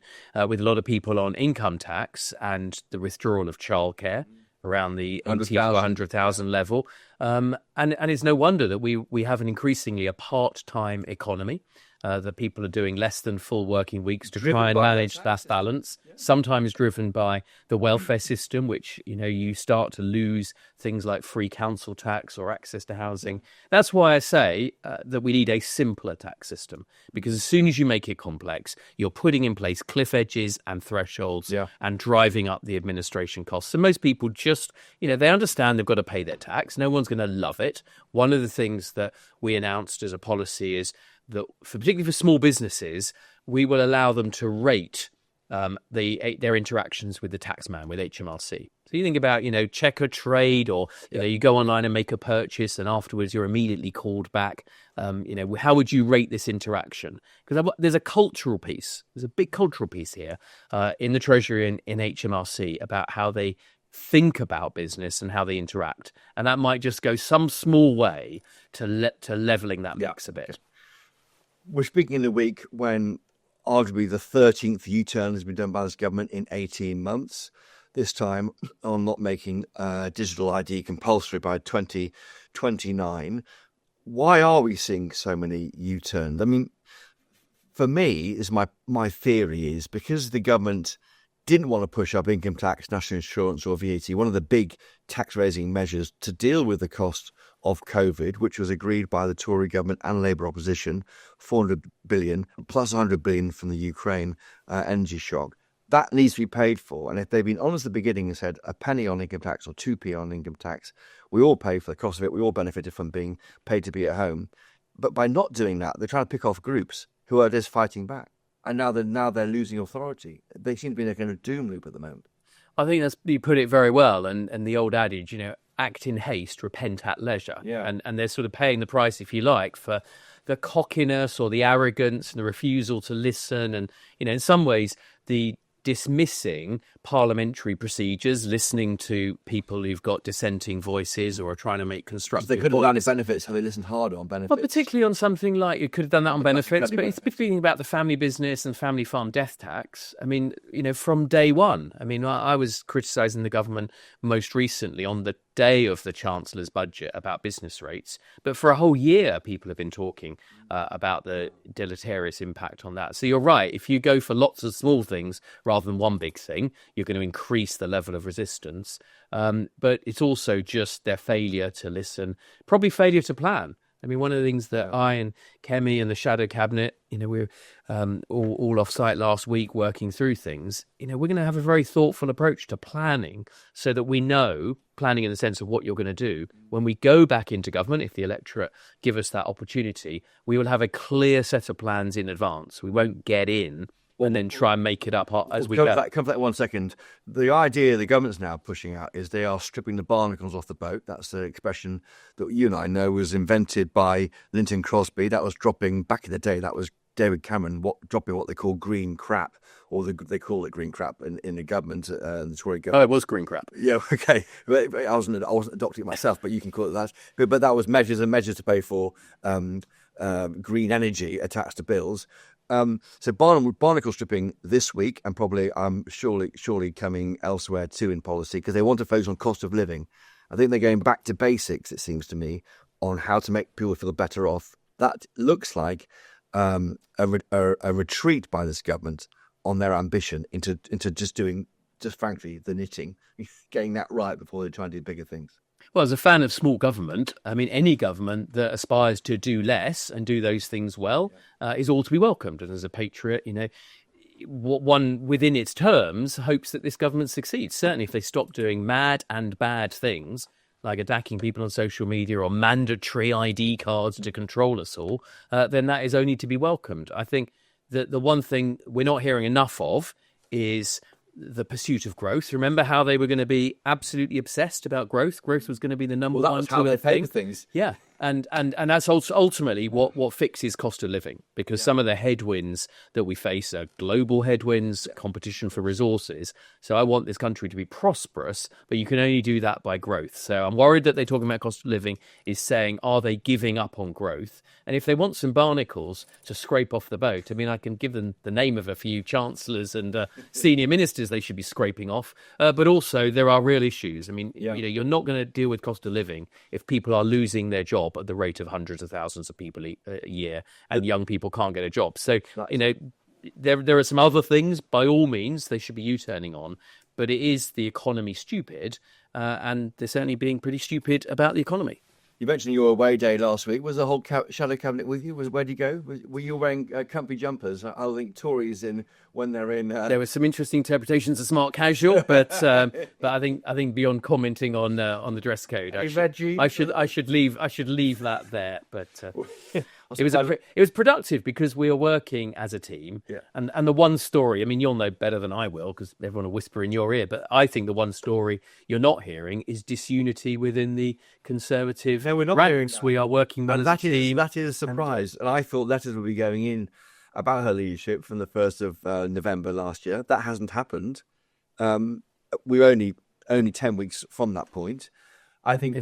A: with a lot of people on income tax and the withdrawal of childcare around the 80 to 100,000 level. And it's no wonder that we have an increasingly a part-time economy. That people are doing less than full working weeks to try and manage that balance, sometimes driven by the welfare system, which, you start to lose things like free council tax or access to housing. That's why I say that we need a simpler tax system, because as soon as you make it complex, you're putting in place cliff edges and thresholds and driving up the administration costs. And most people just, they understand they've got to pay their tax. No one's going to love it. One of the things that we announced as a policy is that, particularly for small businesses, we will allow them to rate their interactions with the taxman, with HMRC. So you think about, check a trade, or you go online and make a purchase, and afterwards you're immediately called back. How would you rate this interaction? Because there's a cultural piece. There's a big cultural piece here in the Treasury and in HMRC about how they think about business and how they interact, and that might just go some small way to leveling that mix a bit.
B: We're speaking in a week when arguably the 13th U-turn has been done by this government in 18 months, this time on not making digital ID compulsory by 2029. Why are we seeing so many U-turns? I mean, for me, my theory is because the government didn't want to push up income tax, national insurance or VAT, one of the big tax-raising measures to deal with the cost of COVID, which was agreed by the Tory government and Labour opposition, 400 billion plus 100 billion from the Ukraine energy shock. That needs to be paid for. And if they've been honest at the beginning and said a penny on income tax or 2p on income tax, we all pay for the cost of it. We all benefited from being paid to be at home. But by not doing that, they're trying to pick off groups who are just fighting back. And now they're losing authority. They seem to be in a kind of doom loop at the moment.
A: I think you put it very well. And the old adage, act in haste, repent at leisure.
B: Yeah.
A: And they're sort of paying the price, if you like, for the cockiness or the arrogance and the refusal to listen. And, in some ways, the dismissing parliamentary procedures, listening to people who've got dissenting voices or are trying to make constructive
B: They could have done benefits, so they listened harder on benefits.
A: Well, particularly on something like, you could have done that on benefits, but it's particularly about the family business and family farm death tax. I mean, from day one, I was criticising the government most recently on the day of the Chancellor's budget about business rates, but for a whole year people have been talking about the deleterious impact on that. So you're right, if you go for lots of small things rather than one big thing, you're going to increase the level of resistance. But it's also just their failure to listen, probably failure to plan. One of the things that I and Kemi and the Shadow Cabinet, we were all off-site last week working through things. We're going to have a very thoughtful approach to planning so that we know, planning in the sense of what you're going to do, when we go back into government, if the electorate give us that opportunity, we will have a clear set of plans in advance. We won't get in and then try and make it up as we go.
B: Come for that 1 second. The idea the government's now pushing out is they are stripping the barnacles off the boat. That's the expression that you and I know was invented by Linton Crosby. That was dropping, back in the day, that was David Cameron dropping what they call green crap, or they call it green crap in the government, the Tory government.
A: Oh, it was green crap.
B: Yeah, okay. I wasn't adopting it myself, but you can call it that. But that was measures to pay for green energy attached to bills. So barnacle stripping this week, and probably surely coming elsewhere too in policy, because they want to focus on cost of living. I think they're going back to basics, it seems to me, on how to make people feel better off. That looks like a retreat by this government on their ambition into just frankly the knitting, getting that right before they try and do bigger things.
A: Well, as a fan of small government, I mean, any government that aspires to do less and do those things well is all to be welcomed. And as a patriot, one within its terms hopes that this government succeeds. Certainly, if they stop doing mad and bad things, like attacking people on social media or mandatory ID cards to control us all, then that is only to be welcomed. I think that the one thing we're not hearing enough of is the pursuit of growth. Remember how they were going to be absolutely obsessed about growth? Growth was going to be the number one
B: how they pay for things.
A: Yeah. And that's ultimately what fixes cost of living, because some of the headwinds that we face are global headwinds, competition for resources. So I want this country to be prosperous, but you can only do that by growth. So I'm worried that they're talking about cost of living is saying, are they giving up on growth? And if they want some barnacles to scrape off the boat, I mean, I can give them the name of a few chancellors and senior ministers they should be scraping off. But also there are real issues. I mean, you're not going to deal with cost of living if people are losing their job at the rate of hundreds of thousands of people a year, and young people can't get a job. So, there are some other things, by all means, they should be U-turning on, but it is the economy stupid, and they're certainly being pretty stupid about the economy.
B: You mentioned your away day last week. Was the whole shadow cabinet with you? Where'd you go? Were you wearing comfy jumpers? I think Tories when they're in.
A: There were some interesting interpretations of smart casual, but I think beyond commenting on the dress code, I should leave that there. But it was productive because we are working as a team. Yeah. And the one story, I mean, you'll know better than I will because everyone will whisper in your ear. But I think the one story you're not hearing is disunity within the Conservative ranks. We are working well as a team.
B: That is a surprise. And I thought letters would be going in about her leadership from the 1st of November last year. That hasn't happened. We're only 10 weeks from that point. I think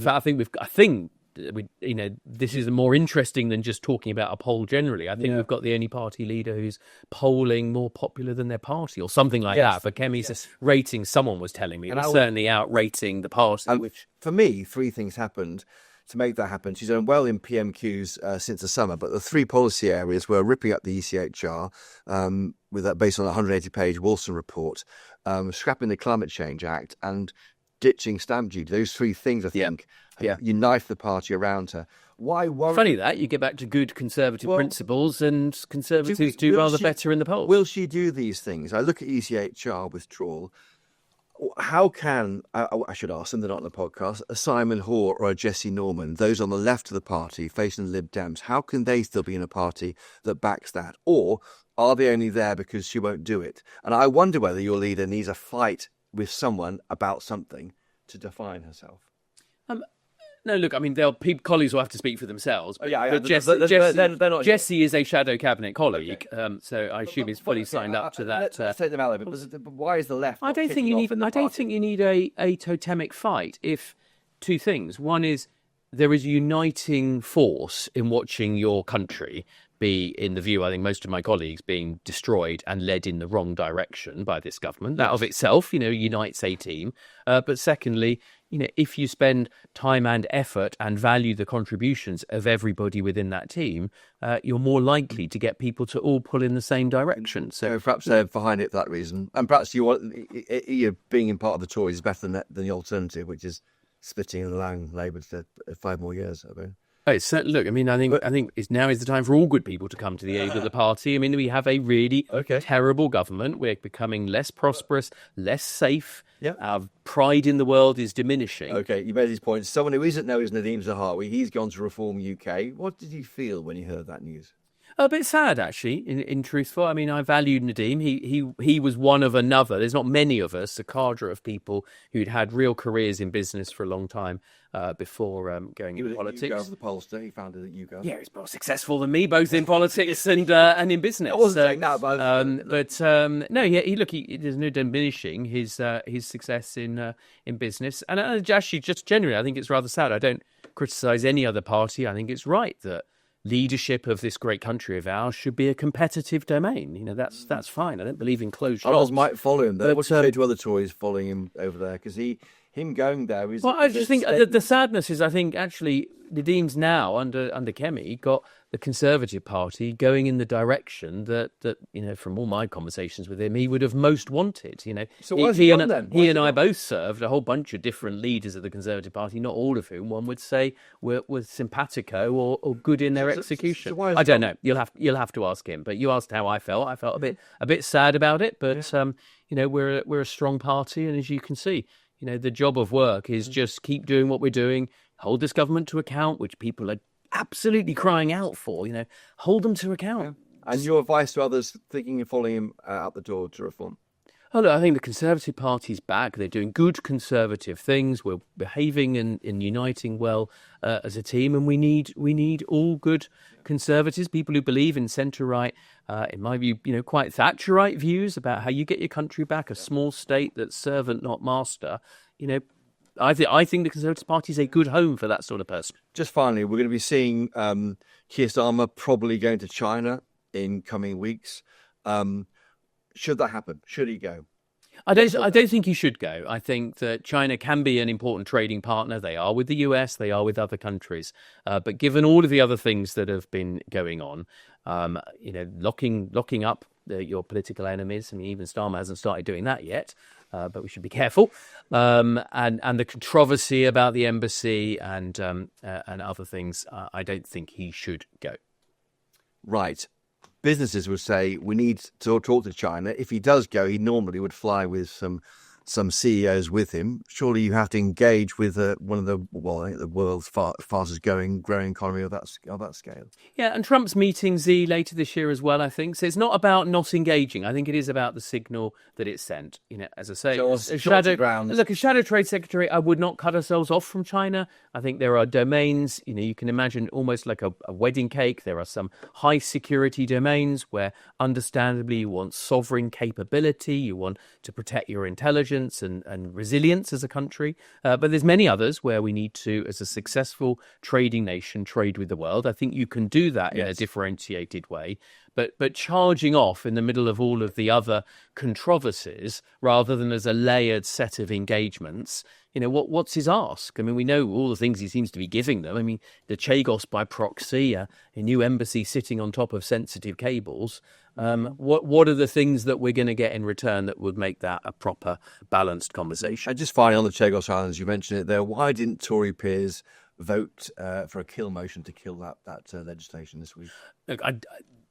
B: this is more interesting than just talking about a poll generally. I think we've got the only party leader who's polling more popular than their party or something like that. For Kemi's rating, someone was telling me, was certainly out-rating the party. Which, for me, 3 things happened to make that happen. She's done well in PMQs since the summer, but the 3 policy areas were ripping up the ECHR with that based on a 180-page Wilson report, scrapping the Climate Change Act, and ditching stamp duty. Those 3 things, I think, unite the party around her. Why worry?
A: Funny that you get back to good Conservative principles, and Conservatives do rather better in the polls.
B: Will she do these things? I look at ECHR withdrawal. How can, I should ask them, they're not on the podcast, a Simon Hoare or a Jesse Norman, those on the left of the party facing the Lib Dems, how can they still be in a party that backs that? Or are they only there because she won't do it? And I wonder whether your leader needs a fight with someone about something to define herself.
A: No, look, I mean, colleagues will have to speak for themselves. But
B: They're not.
A: Jesse is a shadow cabinet colleague, so I assume he's fully signed up to that.
B: Let's take them out of it. But why is the left?
A: I don't think you need a totemic fight. If 2 things, one is there is a uniting force in watching your country be, in the view, I think most of my colleagues, being destroyed and led in the wrong direction by this government. That of itself, unites a team. But secondly, if you spend time and effort and value the contributions of everybody within that team, you're more likely to get people to all pull in the same direction.
B: So perhaps they're behind it for that reason. And perhaps you being in part of the Tories is better than the alternative, which is splitting and allowing Labour to 5 more years. I mean.
A: Look, I mean, I think now is the time for all good people to come to the aid of the party. I mean, we have a really terrible government. We're becoming less prosperous, less safe. Yeah. Our pride in the world is diminishing.
B: Okay, you made these points. Someone who isn't known as Nadeem Zahawi, he's gone to Reform UK. What did you feel when you heard that news?
A: A bit sad, actually, in truthful. I mean, I valued Nadeem. He was one of another. There's not many of us, a cadre of people who'd had real careers in business for a long time before going into politics.
B: He was the pollster. He founded at YouGov.
A: Yeah, he's more successful than me, both in politics and in business.
B: I wasn't saying that,
A: there's no diminishing his success in business. And actually, just generally, I think it's rather sad. I don't criticise any other party. I think it's right that leadership of this great country of ours should be a competitive domain. You know, that's fine. I don't believe in closed shops.
B: Others might follow him there. What do you say to other Tories following him over there? Because him going there is...
A: Well, I just think the sadness is, I think, actually, Nadim's now, under Kemi, got the Conservative Party going in the direction that you know, from all my conversations with him, he would have most wanted. You know,
B: so he and
A: I both served a whole bunch of different leaders of the Conservative Party, not all of whom one would say were simpatico or good in their execution.
B: So
A: I don't know. You'll have to ask him. But you asked how I felt. I felt a bit sad about it. But you know, we're a strong party, and as you can see, you know, the job of work is just keep doing what we're doing, hold this government to account, which people are absolutely crying out for, you know, hold them to account.
B: Yeah. And your advice to others thinking of following him out the door to reform?
A: Oh, look, I think the Conservative Party's back. They're doing good Conservative things. We're behaving and uniting well as a team, and we need all good Conservatives, people who believe in centre-right, in my view, you know, quite Thatcherite views about how you get your country back, a small state that's servant, not master. You know, I think the Conservative Party is a good home for that sort of person.
B: Just finally, we're going to be seeing Keir Starmer probably going to China in coming weeks. Should that happen? Should he go?
A: I don't think he should go. I think that China can be an important trading partner. They are with the US, they are with other countries. But given all of the other things that have been going on, you know, locking up your political enemies. I mean, even Starmer hasn't started doing that yet, but we should be careful. And the controversy about the embassy and other things, I don't think he should go.
B: Right. Businesses would say we need to talk to China. If he does go, he normally would fly with some CEOs with him. Surely you have to engage with one of the world's fastest growing economy of that scale.
A: Yeah, and Trump's meeting Xi later this year as well, I think. So it's not about not engaging. I think it is about the signal that it sent. You know, as I say, a shadow trade secretary, I would not cut ourselves off from China. I think there are domains, you know, you can imagine almost like a wedding cake. There are some high security domains where understandably you want sovereign capability, you want to protect your intelligence and resilience as a country. But there's many others where we need to, as a successful trading nation, trade with the world. I think you can do that in a differentiated way. But charging off in the middle of all of the other controversies rather than as a layered set of engagements, you know, what's his ask? I mean, we know all the things he seems to be giving them. I mean, the Chagos by proxy, a new embassy sitting on top of sensitive cables. What are the things that we're going to get in return that would make that a proper, balanced conversation?
B: And just finally, on the Chagos Islands, you mentioned it there. Why didn't Tory peers vote for a kill motion to kill that legislation this week?
A: Look,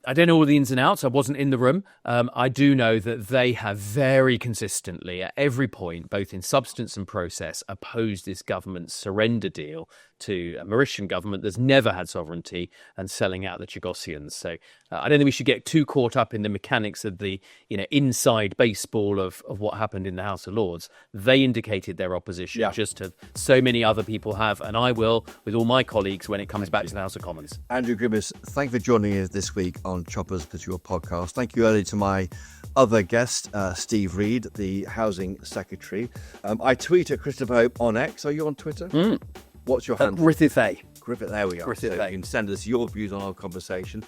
A: I don't know all the ins and outs. I wasn't in the room. I do know that they have very consistently, at every point, both in substance and process, opposed this government's surrender deal to a Mauritian government that's never had sovereignty and selling out the Chagosians. So I don't think we should get too caught up in the mechanics of the, you know, inside baseball of what happened in the House of Lords. They indicated their opposition, just as so many other people have, and I will with all my colleagues when it comes back to the House of Commons.
B: Andrew Griffith, thank you for joining us this week on Choppers Political Podcast. Thank you earlier to my other guest, Steve Reid, the Housing Secretary. I tweet at Christopher Hope on X. Are you on Twitter? What's your handle?
A: Griffith A.
B: Griffith, there we are.
A: Griffith
B: so
A: A.
B: You can send us your views on our conversation.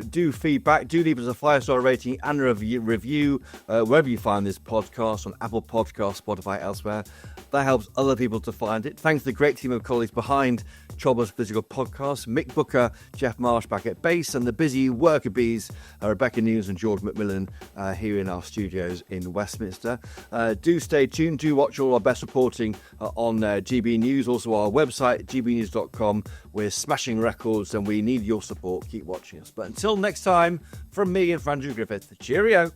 B: Do feedback. Do leave us a 5-star rating and a review wherever you find this podcast, on Apple Podcasts, Spotify, elsewhere. That helps other people to find it. Thanks to the great team of colleagues behind Choppers Political Podcast, Mick Booker, Jeff Marsh back at base, and the busy worker bees, Rebecca News and George McMillan here in our studios in Westminster. Do stay tuned. Do watch all our best reporting on GB News, also our website, gbnews.com. We're smashing records and we need your support. Keep watching us. But until next time, from me and Andrew Griffith, cheerio.